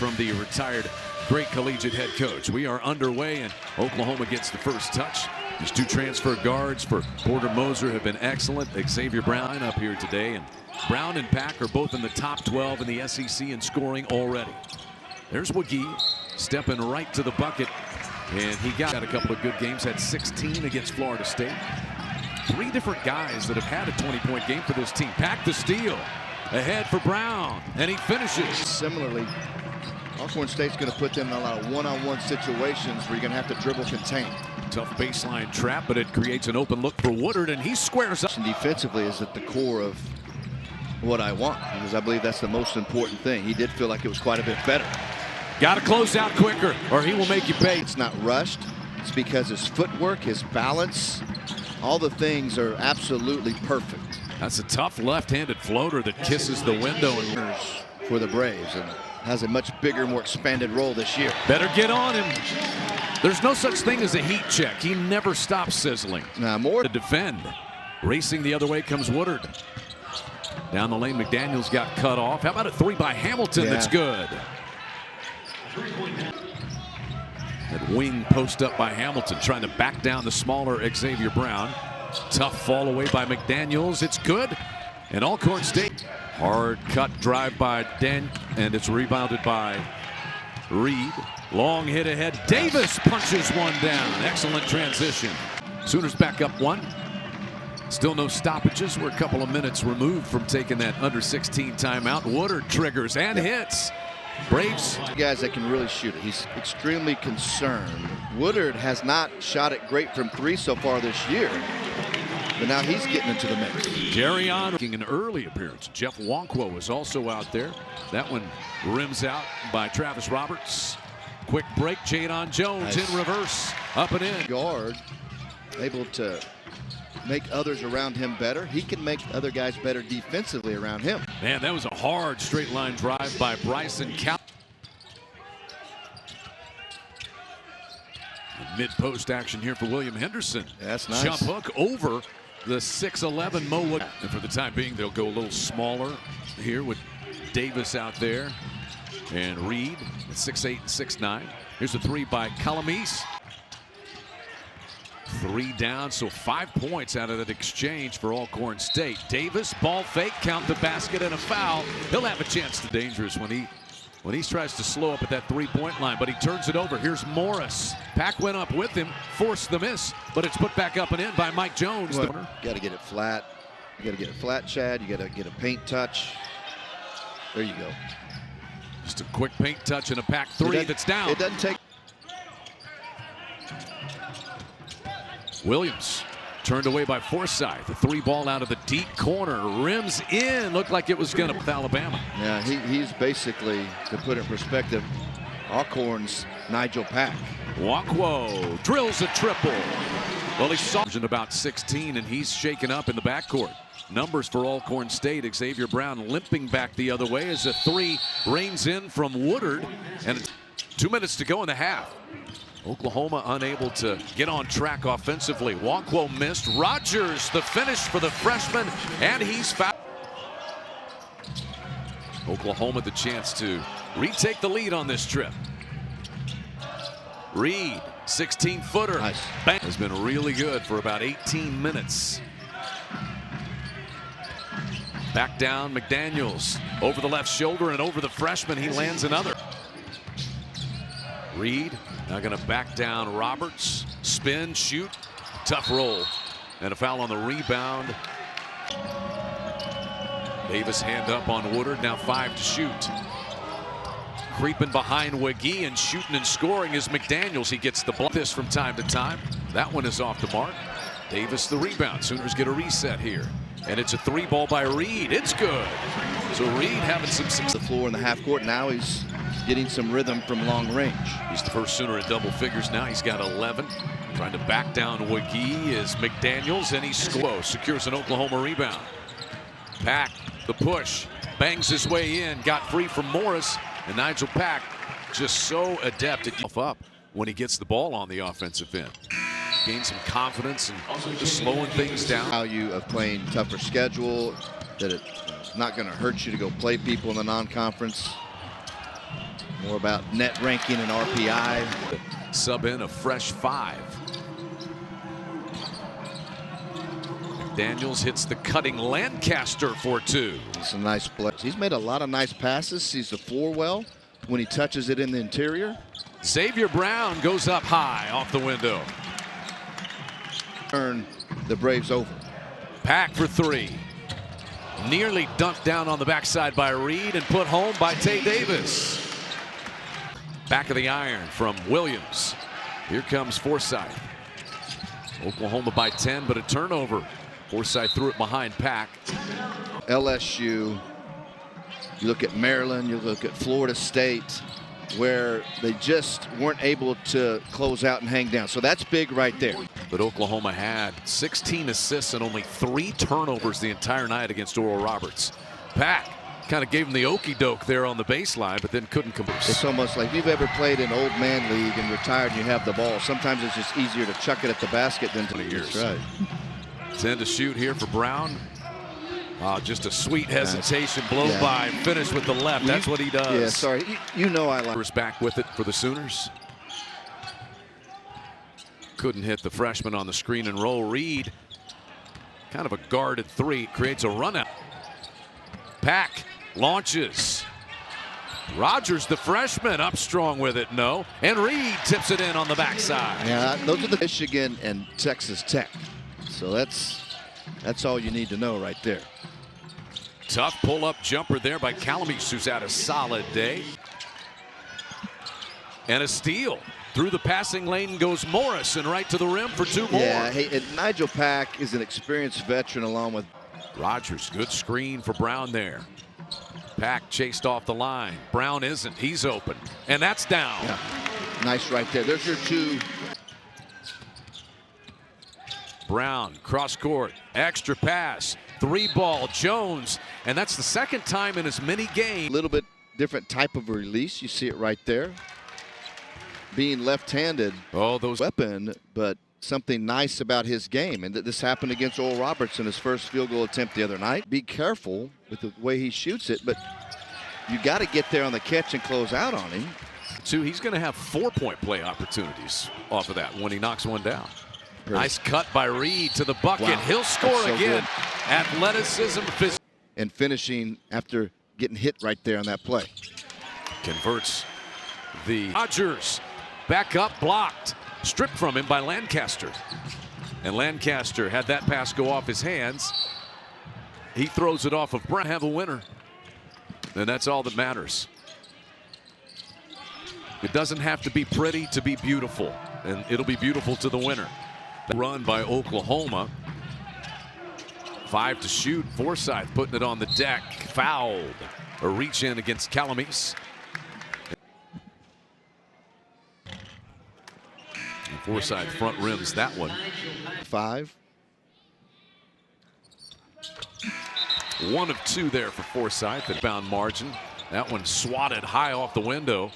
from the retired great collegiate head coach. We are underway, and Oklahoma gets the first touch. These two transfer guards for Porter Moser have been excellent. Xavier Brown up here today, and Brown and Pack are both in the top 12 in the SEC in scoring already. There's Wagee stepping right to the bucket, and he got a couple of good games. Had 16 against Florida State. Three different guys that have had a 20-point game for this team. Pack the steal. Ahead for Brown, and he finishes. Similarly, Alcorn State's going to put them in a lot of one-on-one situations where you're going to have to dribble contain. Tough baseline trap, but it creates an open look for Woodard, and he squares up. And defensively is at the core of what I want, because I believe that's the most important thing. He did feel like it was quite a bit better. Got to close out quicker, or he will make you pay. It's not rushed. It's because his footwork, his balance, all the things are absolutely perfect. That's a tough left-handed floater that kisses the window. And for the Braves, and has a much bigger, more expanded role this year. Better get on him. There's no such thing as a heat check. He never stops sizzling. Now more to defend. Racing the other way comes Woodard. Down the lane, McDaniels got cut off. How about a three by Hamilton? That's good. That wing post up by Hamilton, trying to back down the smaller Xavier Brown. Tough fall away by McDaniels. It's good. And Alcorn State. Hard cut drive by Dan, and it's rebounded by Reed. Long hit ahead. Davis punches one down. Excellent transition. Sooners back up one. Still no stoppages. We're a couple of minutes removed from taking that under 16 timeout. Woodard triggers and hits. Braves. Guys that can really shoot it. He's extremely concerned. Woodard has not shot it great from three so far this year, but now he's getting into the mix. Jerry on making an early appearance. Jeff Wonkwo was also out there. That one rims out by Travis Roberts. Quick break. Jadon Jones in reverse. Up and in. Guard able to make others around him better. He can make other guys better defensively around him. Man, that was a hard straight line drive by Bryson Cal. Mid-post action here for William Henderson. That's nice. Jump hook over the 6'11" Mo Wood. And for the time being, they'll go a little smaller here with Davis out there and Reed at 6'8" and 6'9". Here's a three by Calamise. Three down, so 5 points out of that exchange for Alcorn State. Davis, ball fake, count the basket and a foul. He'll have a chance to dangerous when he tries to slow up at that three-point line, but he turns it over. Here's Morris. Pack went up with him, forced the miss, but it's put back up and in by Mike Jones. Well, you got to get it flat. You got to get it flat, Chad. You got to get a paint touch. There you go. Just a quick paint touch and a Pack three that's down. It doesn't take. Williams turned away by Forsythe. The three ball out of the deep corner. Rims in. Looked like it was going to with Alabama. Yeah, he's basically, to put it in perspective, Alcorn's Nigel Pack. Wonkwo drills a triple. Well, he's soft in about 16, and he's shaken up in the backcourt. Numbers for Alcorn State. Xavier Brown limping back the other way as a three rains in from Woodard. And 2 minutes to go in the half. Oklahoma unable to get on track offensively. Wonkwo missed. Rogers, the finish for the freshman, and he's fouled. Oklahoma the chance to retake the lead on this trip. Reed, 16-footer. Nice. Has been really good for about 18 minutes. Back down, McDaniels over the left shoulder and over the freshman. He lands another. Reed now going to back down Roberts. Spin, shoot, tough roll. And a foul on the rebound. Davis hand up on Woodard, now 5 to shoot. Creeping behind Wagee and shooting and scoring is McDaniels. He gets the block this from time to time. That one is off the mark. Davis the rebound. Sooners get a reset here. And it's a three ball by Reed. It's good. So Reed having some success. The floor in the half court. Now he's getting some rhythm from long range. He's the first Sooner in double figures now. He's got 11. Trying to back down Wagee is McDaniels, and he's secures an Oklahoma rebound. Pack, the push, bangs his way in, got free from Morris, and Nigel Pack just so adept at up when he gets the ball on the offensive end. Gain some confidence and just slowing things down. Value of playing tougher schedule, that it's not going to hurt you to go play people in the non-conference. More about net ranking and RPI. Sub in a fresh 5. McDaniels hits the cutting Lancaster for 2. It's a nice play. He's made a lot of nice passes. Sees the floor well when he touches it in the interior. Xavier Brown goes up high off the window. Turn the Braves over. Pack for 3. Nearly dunked down on the backside by Reed and put home by Tay Davis. Back of the iron from Williams. Here comes Forsythe. Oklahoma by 10, but a turnover. Forsythe threw it behind Pack. LSU, you look at Maryland, you look at Florida State, where they just weren't able to close out and hang down. So that's big right there. But Oklahoma had 16 assists and only 3 turnovers the entire night against Oral Roberts. Pack kind of gave him the okey doke there on the baseline, but then couldn't converse. It's almost like if you've ever played in old man league and retired and you have the ball. Sometimes it's just easier to chuck it at the basket than to 20 years. That's right. 10 to shoot here for Brown. Just a sweet hesitation, blow by, finish with the left. That's what he does. Yeah, sorry. You know I like. Back with it for the Sooners. Couldn't hit the freshman on the screen and roll. Reed, kind of a guarded 3, creates a run out. Pack launches. Rogers, the freshman, up strong with it. No. And Reed tips it in on the backside. Yeah, those are the Michigan and Texas Tech. So that's all you need to know right there. Tough pull-up jumper there by Calamise, who's had a solid day. And a steal. Through the passing lane goes Morrison right to the rim for 2 more. Yeah, hey, and Nigel Pack is an experienced veteran along with Rogers. Good screen for Brown there. Pack chased off the line. Brown isn't. He's open. And that's down. Yeah. Nice right there. There's your 2. Brown, cross court, extra pass, 3-ball, Jones, and that's the second time in as many games. A little bit different type of release. You see it right there. Being left-handed, those weapon, but something nice about his game. And this happened against Oral Roberts in his first field goal attempt the other night. Be careful with the way he shoots it, but you got to get there on the catch and close out on him. He's going to have 4-point play opportunities off of that when he knocks one down. Great. Nice cut by Reed to the bucket. Wow. He'll score so again. Good. Athleticism. And finishing after getting hit right there on that play. Converts the Rogers. Back up, blocked. Stripped from him by Lancaster. And Lancaster had that pass go off his hands. He throws it off of Brown. Have a winner. And that's all that matters. It doesn't have to be pretty to be beautiful. And it'll be beautiful to the winner. Run by Oklahoma. 5 to shoot. Forsythe putting it on the deck. Fouled. A reach in against Calamise. And Forsythe front rims that one. 5. 1 of 2 there for Forsythe at bound margin. That one swatted high off the window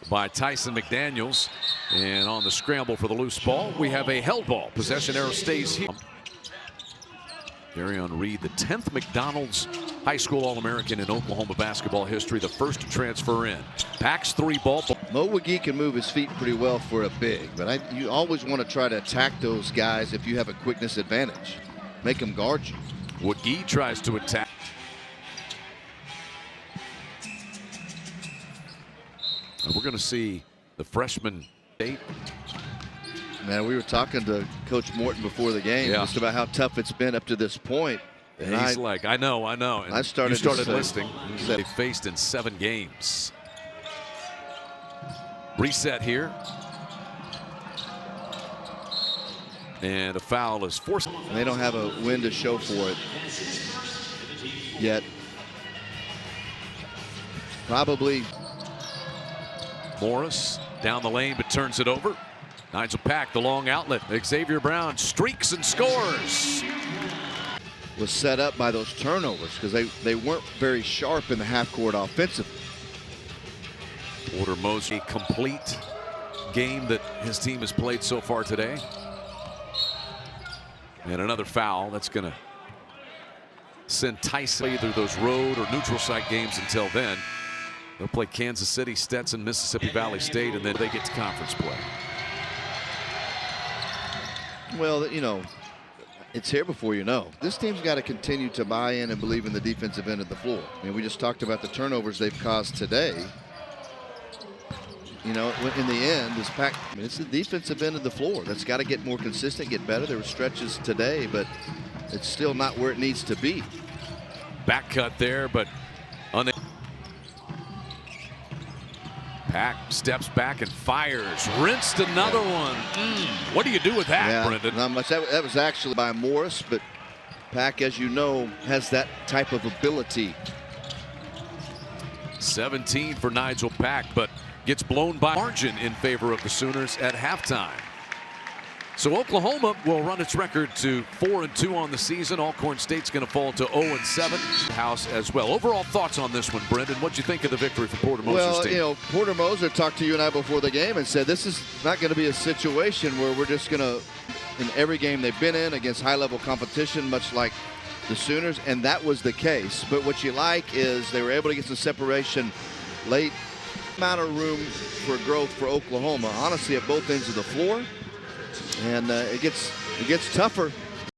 by Tyson McDaniels. And on the scramble for the loose ball, we have a held ball. Possession arrow stays here. Darion Reed, the 10th McDonald's High School All-American in Oklahoma basketball history, the first to transfer in. Pack's 3-ball. Mo McGee can move his feet pretty well for a big, but you always want to try to attack those guys if you have a quickness advantage. Make them guard you. McGee tries to attack. And we're going to see the freshman State. Man, we were talking to Coach Morton before the game just about how tough it's been up to this point. And he's like, I know. And I started listing. They faced in 7 games. Reset here. And a foul is forced. They don't have a win to show for it yet. Probably. Morris down the lane, but turns it over. Nigel Pack, the long outlet. Xavier Brown streaks and scores. Was set up by those turnovers because they weren't very sharp in the half court offensively. Porter Mosley, complete game that his team has played so far today. And another foul that's going to send Tyson either those road or neutral site games until then. They'll play Kansas City, Stetson, Mississippi Valley State, and then they get to conference play. Well, you know, it's here before you know. This team's got to continue to buy in and believe in the defensive end of the floor. I mean, we just talked about the turnovers they've caused today. You know, in the end, this pack, I mean, it's the defensive end of the floor that's got to get more consistent, get better. There were stretches today, but it's still not where it needs to be. Back cut there, but Pack steps back and fires. Rinsed another one. What do you do with that, Brendan? Not much. That was actually by Morris, but Pack, as you know, has that type of ability. 17 for Nigel Pack, but gets blown by margin in favor of the Sooners at halftime. So Oklahoma will run its record to 4-2 on the season. Alcorn State's going to fall to 0-7. House as well. Overall thoughts on this one, Brendan? What'd you think of the victory for Porter Moser's team? Well, you know, Porter Moser talked to you and I before the game and said this is not going to be a situation where we're just going to, in every game they've been in against high-level competition, much like the Sooners, and that was the case. But what you like is they were able to get some separation late. Amount of room for growth for Oklahoma, honestly, at both ends of the floor. And it gets tougher